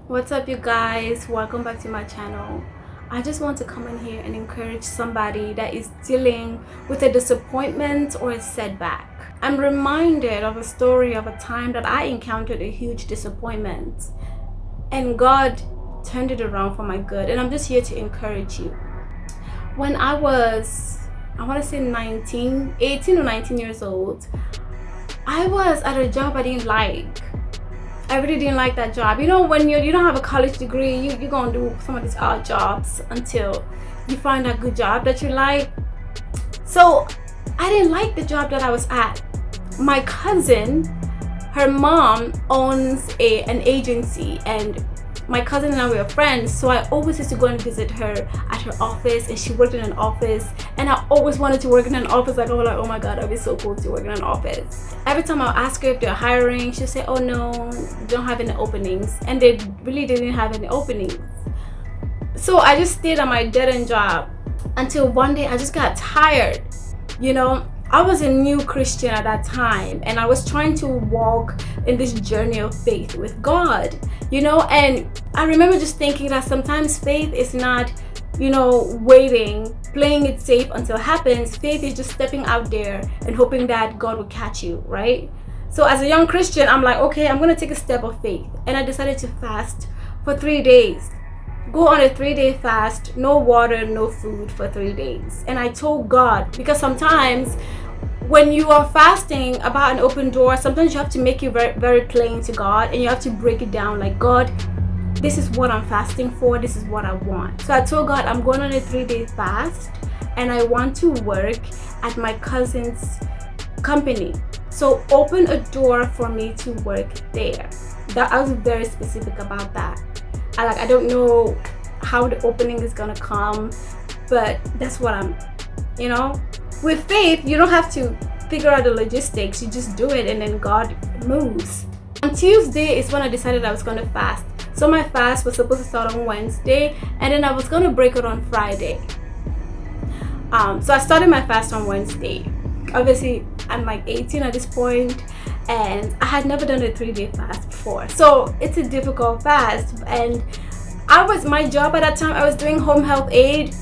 What's up, you guys? Welcome back to my channel. I just want to come in here and encourage somebody that is dealing with a disappointment or a setback. I'm reminded of a story of a time that I encountered a huge disappointment and God turned it around for my good, and I'm just here to encourage you. When I want to say 18 or 19 years old, I was at a job I didn't like. I really didn't like that job. You know, when you don't have a college degree, you're gonna do some of these odd jobs until you find a good job that you like. So I didn't like the job that I was at. My cousin, her mom owns an agency, and my cousin and I were friends, so I always used to go and visit her at her office, and she worked in an office, and I always wanted to work in an office. Like, oh my god, that'd be so cool to work in an office. Every time I ask her if they're hiring, she'll say, oh no, we don't have any openings, and they really didn't have any openings. So I just stayed at my dead-end job until one day I just got tired. You know, I was a new Christian at that time, and I was trying to walk in this journey of faith with God, you know, and I remember just thinking that sometimes faith is not, you know, waiting, playing it safe until it happens. Faith is just stepping out there and hoping that God will catch you, right? So as a young Christian, I'm like, okay, I'm going to take a step of faith, and I decided to fast for 3 days. Go on a 3-day fast, no water, no food for 3 days. And I told God, because sometimes when you are fasting about an open door, sometimes you have to make it very, very plain to God, and you have to break it down like, God, this is what I'm fasting for, this is what I want. So I told God, I'm going on a 3-day fast, and I want to work at my cousin's company. So open a door for me to work there. I was very specific about that. I don't know how the opening is gonna come, but that's what I'm, you know. With faith, you don't have to figure out the logistics. You just do it, and then God moves. On Tuesday is when I decided I was gonna fast. So my fast was supposed to start on Wednesday, and then I was gonna break it on Friday. So I started my fast on Wednesday. Obviously, I'm like 18 at this point, and I had never done a 3-day fast before, so it's a difficult fast. And my job at that time, I was doing home health aid.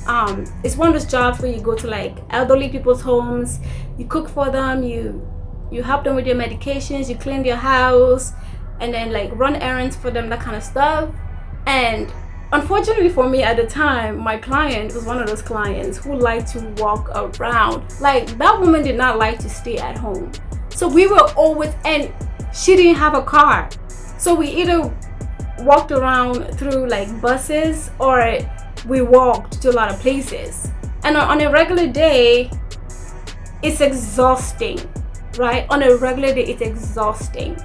It's one of those jobs where you go to like elderly people's homes, you cook for them, you help them with their medications, you clean their house, and then like run errands for them, that kind of stuff. And unfortunately for me at the time, my client was one of those clients who liked to walk around. Like, that woman did not like to stay at home. So we were always, and she didn't have a car. So we either walked around through like buses, or we walked to a lot of places. And on a regular day, it's exhausting, right? On a regular day, it's exhausting.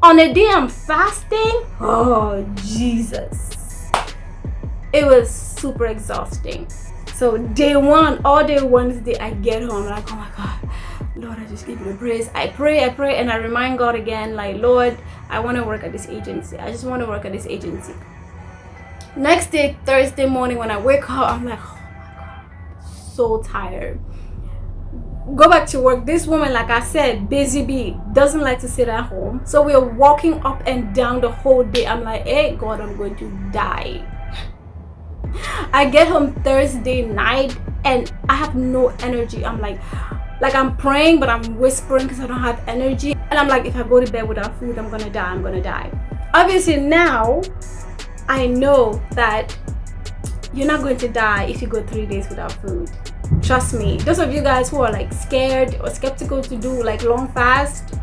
On a day I'm fasting, oh Jesus, it was super exhausting. So day one, all day Wednesday, I get home like, oh my God, Lord, I just give you the praise. I pray, and I remind God again, like, Lord, I want to work at this agency. I just want to work at this agency. Next day, Thursday morning, when I wake up, I'm like, oh my God, so tired. Go back to work. This woman, like I said, busy bee, doesn't like to sit at home. So we are walking up and down the whole day. I'm like, hey, God, I'm going to die. I get home Thursday night, and I have no energy. I'm like I'm praying, but I'm whispering because I don't have energy. And I'm like, if I go to bed without food, I'm gonna die. Obviously now I know that you're not going to die if you go 3 days without food. Trust me. Those of you guys who are like scared or skeptical to do like long fast,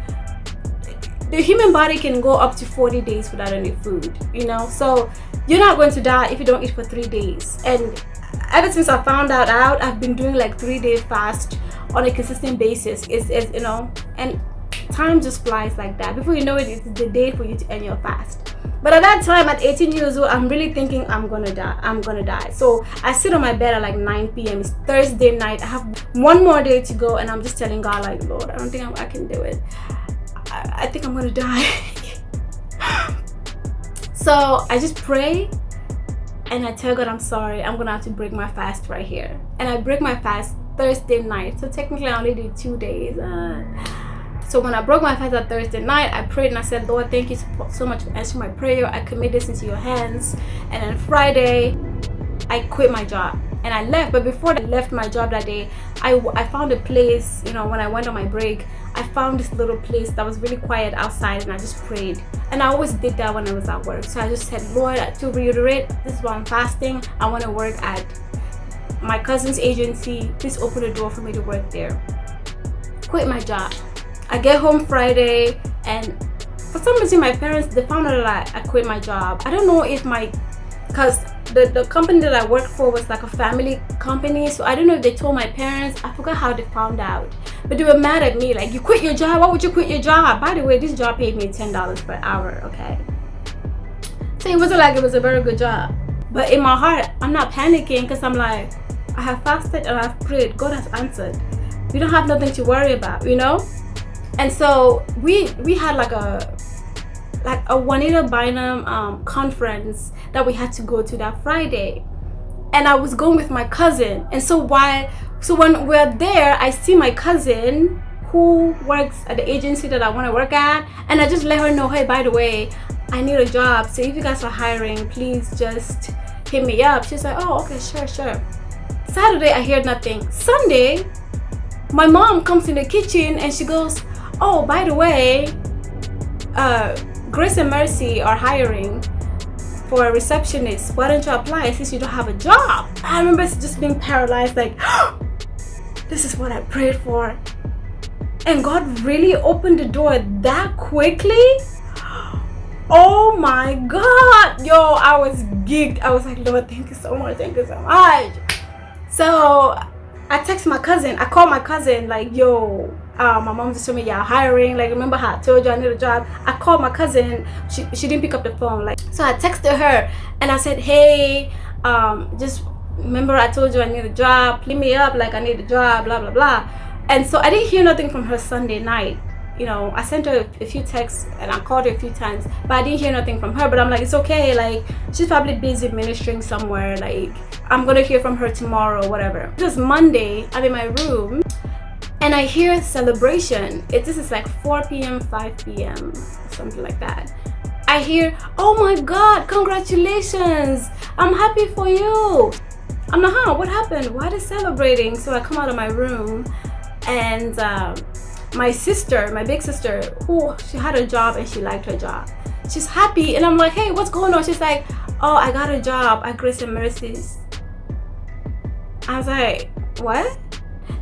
the human body can go up to 40 days without any food, you know. So you're not going to die if you don't eat for 3 days. And ever since I found that out, I've been doing like 3-day fast on a consistent basis. It's you know, and time just flies like that. Before you know it, it's the day for you to end your fast. But at that time, at 18 years old, I'm really thinking I'm gonna die. So I sit on my bed at like 9 p.m. It's Thursday night. I have one more day to go, and I'm just telling God, like, Lord, I don't think I can do it. I think I'm gonna die. So I just pray, and I tell God I'm sorry. I'm gonna have to break my fast right here. And I break my fast Thursday night. So technically I only did 2 days. So when I broke my fast that Thursday night, I prayed and I said, Lord, thank you so much for answering my prayer. I commit this into your hands. And then Friday, I quit my job and I left. But before I left my job that day, I found a place, when I went on my break, I found this little place that was really quiet outside, and I just prayed. And I always did that when I was at work. So I just said, Lord, to reiterate, this is why I'm fasting. I want to work at my cousin's agency. Please open the door for me to work there. Quit my job. I get home Friday, and for some reason my parents, they found out that I quit my job. I don't know if because the company that I worked for was like a family company, so I don't know if they told my parents. I forgot how they found out, but they were mad at me, like, you quit your job? Why would you quit your job? By the way, this job paid me $10 per hour, okay? So it wasn't like it was a very good job, but in my heart I'm not panicking, because I'm like, I have fasted and I've prayed. God has answered. We don't have nothing to worry about, And so we had like a Juanita Bynum conference that we had to go to that Friday, and I was going with my cousin. And so when we're there, I see my cousin who works at the agency that I want to work at, and I just let her know, hey, by the way, I need a job, so if you guys are hiring, please just hit me up. She's like, oh, okay, sure. Saturday, I hear nothing. Sunday, my mom comes in the kitchen and she goes, oh, by the way, Grace and Mercy are hiring for a receptionist. Why don't you apply since you don't have a job? I remember just being paralyzed, like, this is what I prayed for. And God really opened the door that quickly. Oh my God. Yo, I was geeked. I was like, Lord, thank you so much. So I text my cousin. I called my cousin, like, yo, my mom just told me y'all hiring. Like, remember how I told you I need a job? I called my cousin. She didn't pick up the phone. Like, so I texted her and I said, hey, just remember I told you I need a job. Hit me up, like, I need a job, blah, blah, blah. And so I didn't hear nothing from her Sunday night. I sent her a few texts and I called her a few times, but I didn't hear nothing from her. But I'm like, it's okay, like, she's probably busy ministering somewhere, like, I'm gonna hear from her tomorrow, whatever. It was Monday. I'm in my room and I hear celebration. This is like 4 p.m, 5 p.m, something like that. I hear, oh my God, congratulations, I'm happy for you. I'm like, what happened? Why are they celebrating? So I come out of my room, and my sister, my big sister, she had a job and she liked her job. She's happy, and I'm like, hey, what's going on? She's like, oh, I got a job at Grace and Mercy's. I was like, what?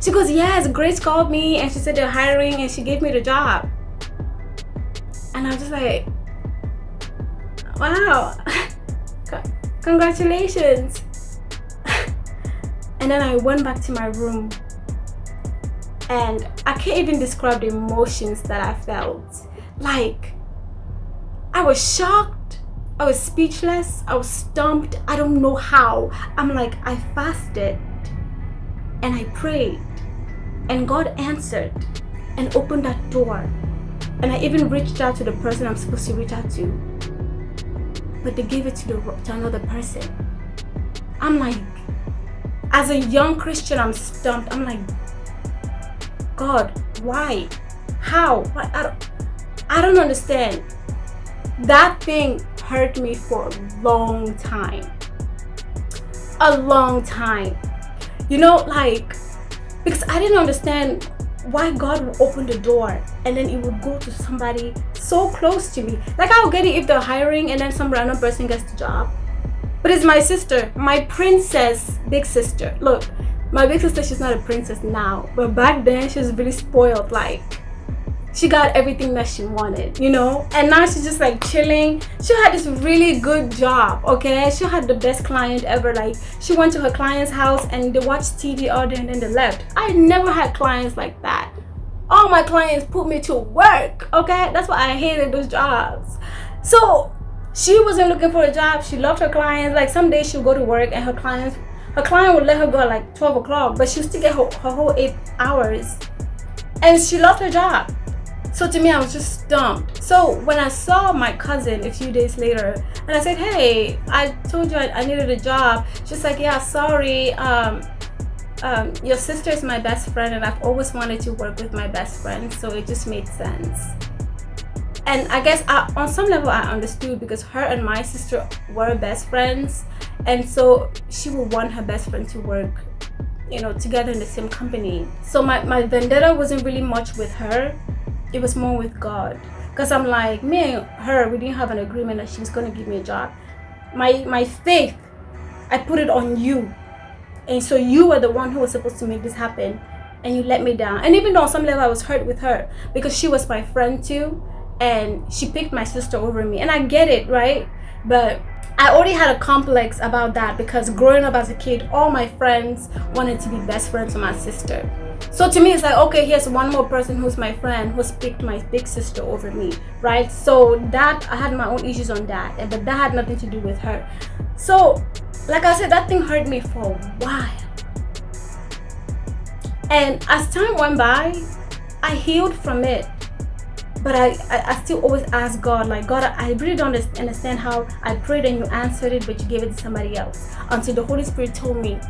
She goes, yes, Grace called me and she said they're hiring and she gave me the job. And I was just like, wow, congratulations. And then I went back to my room, and I can't even describe the emotions that I felt. Like, I was shocked, I was speechless, I was stumped. I don't know how. I'm like, I fasted and I prayed, and God answered and opened that door. And I even reached out to the person I'm supposed to reach out to, but they gave it to another person. I'm like, as a young Christian, I'm stumped. I'm like, God, why? How? I don't understand. That thing hurt me for a long time. Like, because I didn't understand why God would open the door and then it would go to somebody so close to me. Like, I'll get it if they're hiring and then some random person gets the job. But it's my sister, my princess, big sister. Look, my big sister, she's not a princess now, but back then she was really spoiled. Like, she got everything that she wanted, and now she's just like chilling. She had this really good job, okay? She had the best client ever. Like, she went to her client's house and they watched TV all day and then they left. I never had clients like that. All my clients put me to work, okay? That's why I hated those jobs. So she wasn't looking for a job. She loved her clients. Like, some days she'll go to work and her client would let her go at like 12 o'clock, but she'll still get her whole 8 hours. And she loved her job. So to me, I was just stumped. So when I saw my cousin a few days later, and I said, hey, I told you I needed a job. She's like, yeah, sorry. your sister is my best friend, and I've always wanted to work with my best friend, so it just made sense. And I guess on some level I understood, because her and my sister were best friends, and so she would want her best friend to work, together in the same company. So my vendetta wasn't really much with her, it was more with God. Because I'm like, me and her, we didn't have an agreement that she was going to give me a job. My faith, I put it on you. And so you were the one who was supposed to make this happen, and you let me down. And even though on some level I was hurt with her, because she was my friend too, and she picked my sister over me. And I get it, right? But I already had a complex about that, because growing up as a kid, all my friends wanted to be best friends with my sister. So to me, it's like, okay, here's one more person who's my friend who's picked my big sister over me, right? So that, I had my own issues on that, but that had nothing to do with her. So, like I said, that thing hurt me for a while. And as time went by, I healed from it. But I still always ask God, like, God, I really don't understand how I prayed and you answered it, but you gave it to somebody else. Until the Holy Spirit told me,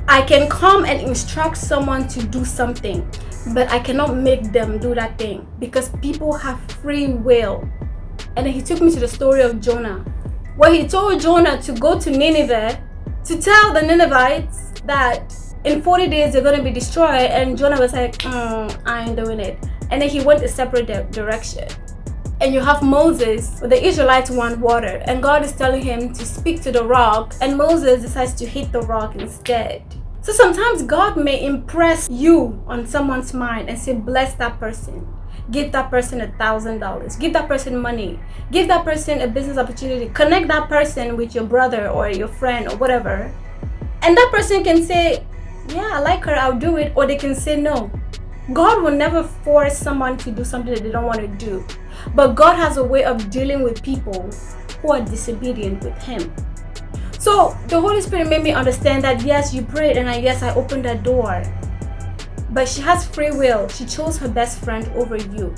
I can come and instruct someone to do something, but I cannot make them do that thing, because people have free will. And then he took me to the story of Jonah, where he told Jonah to go to Nineveh to tell the Ninevites that in 40 days they're going to be destroyed. And Jonah was like, I ain't doing it. And then he went a separate direction. And you have Moses, the Israelites want water, and God is telling him to speak to the rock, and Moses decides to hit the rock instead. So sometimes God may impress you on someone's mind and say, bless that person. Give that person $1,000. Give that person money. Give that person a business opportunity. Connect that person with your brother or your friend or whatever. And that person can say, yeah, I like her, I'll do it. Or they can say no. God will never force someone to do something that they don't want to do. But God has a way of dealing with people who are disobedient with Him. So the Holy Spirit made me understand that yes, you prayed, and yes, I opened that door. But she has free will. She chose her best friend over you.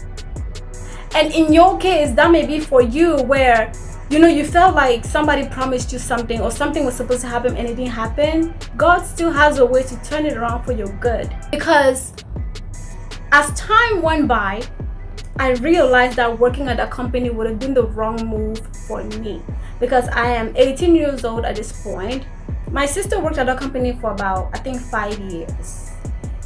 And in your case, that may be for you, where you felt like somebody promised you something, or something was supposed to happen and it didn't happen. God still has a way to turn it around for your good. Because as time went by, I realized that working at that company would have been the wrong move for me, because I am 18 years old at this point. My sister worked at that company for about, I think, 5 years.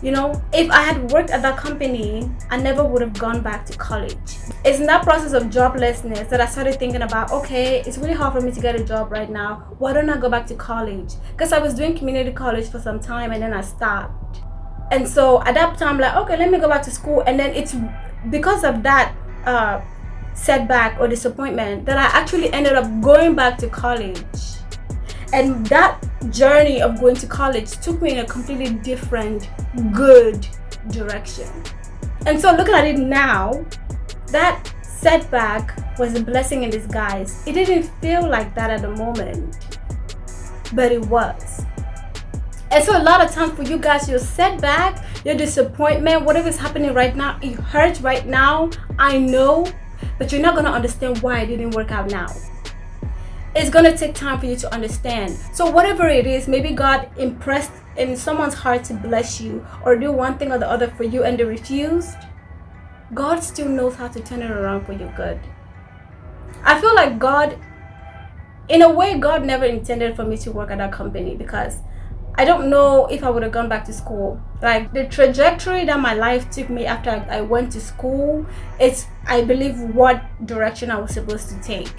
If I had worked at that company, I never would have gone back to college. It's in that process of joblessness that I started thinking about, okay, it's really hard for me to get a job right now. Why don't I go back to college? Because I was doing community college for some time, and then I stopped. And so at that time, like, okay, let me go back to school. And then it's because of that setback or disappointment that I actually ended up going back to college. And that journey of going to college took me in a completely different, good direction. And so looking at it now, that setback was a blessing in disguise. It didn't feel like that at the moment, but it was. And so a lot of times for you guys, your setback, your disappointment, whatever is happening right now, it hurts right now, I know, but you're not going to understand why it didn't work out now. It's going to take time for you to understand. So whatever it is, maybe God impressed in someone's heart to bless you or do one thing or the other for you, and they refused. God still knows how to turn it around for your good. I feel like God, in a way, God never intended for me to work at that company, because I don't know if I would have gone back to school. Like, the trajectory that my life took me after I went to school, it's, I believe, what direction I was supposed to take.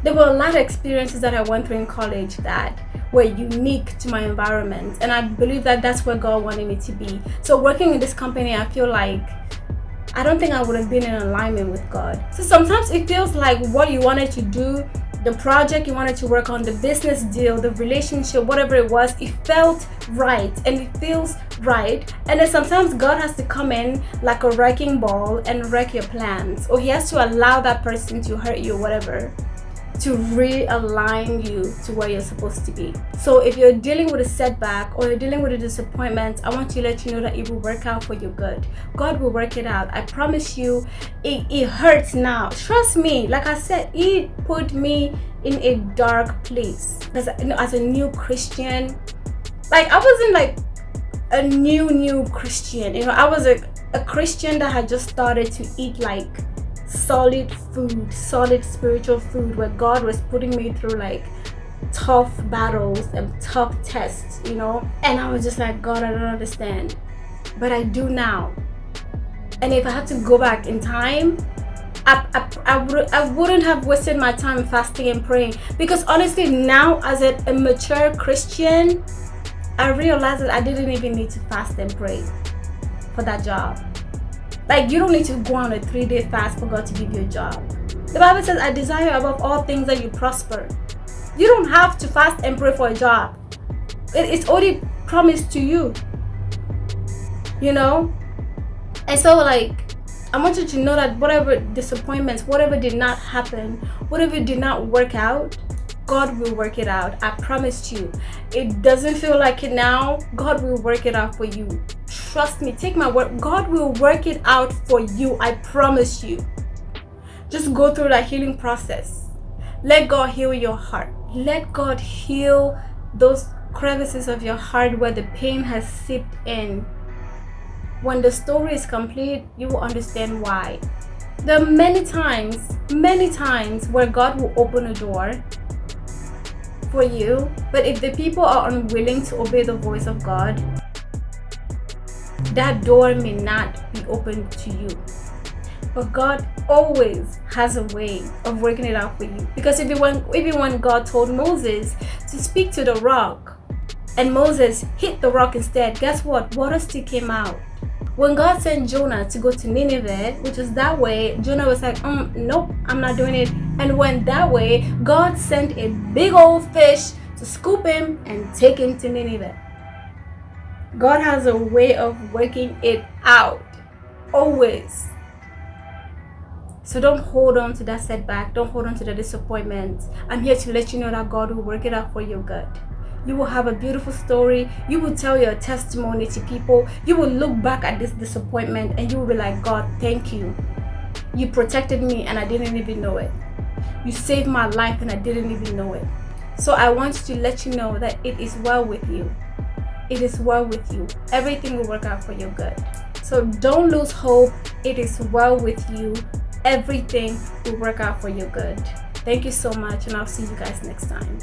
There were a lot of experiences that I went through in college that were unique to my environment, and I believe that that's where God wanted me to be. So working in this company, I feel like I don't think I would have been in alignment with God. So sometimes it feels like what you wanted to do, the project you wanted to work on, the business deal, the relationship, whatever it was, it felt right and it feels right. And then sometimes God has to come in like a wrecking ball and wreck your plans, or He has to allow that person to hurt you, whatever, to realign you to where you're supposed to be. So if you're dealing with a setback or you're dealing with a disappointment, I want to let you know that it will work out for your good. God will work it out. I promise you. It hurts now. Trust me. Like I said, it put me in a dark place. Because as a new Christian, Like, I wasn't like a new Christian. You know, I was a Christian that had just started to eat like solid food, solid spiritual food, where God was putting me through like tough battles and tough tests, you know. And I was just like, God, I don't understand, but I do now. And if I had to go back in time, I wouldn't have wasted my time fasting and praying, because honestly now, as a mature Christian, I realized that I didn't even need to fast and pray for that job. Like, you don't need to go on a 3-day fast for God to give you a job. The Bible says, I desire above all things that you prosper. You don't have to fast and pray for a job. It's already promised to you, you know. And so, like, I want you to know that whatever disappointments, whatever did not happen, whatever did not work out, God will work it out. I promise you. It doesn't feel like it now. God will work it out for you. Trust me. Take my word. God will work it out for you. I promise you. Just go through that healing process. Let God heal your heart. Let God heal those crevices of your heart where the pain has seeped in. When the story is complete, you will understand why. There are many times where God will open a door for you, but if the people are unwilling to obey the voice of God, that door may not be open to you. But God always has a way of working it out for you. Because even when God told Moses to speak to the rock, and Moses hit the rock instead, guess what? Water still came out. When God sent Jonah to go to Nineveh, which was that way, Jonah was like, nope, I'm not doing it. And went that way. God sent a big old fish to scoop him and take him to Nineveh. God has a way of working it out. Always. So don't hold on to that setback. Don't hold on to the disappointment. I'm here to let you know that God will work it out for your good. You will have a beautiful story. You will tell your testimony to people. You will look back at this disappointment and you will be like, God, thank you. You protected me and I didn't even know it. You saved my life and I didn't even know it. So I want to let you know that it is well with you. It is well with you. Everything will work out for your good. So don't lose hope. It is well with you. Everything will work out for your good. Thank you so much, and I'll see you guys next time.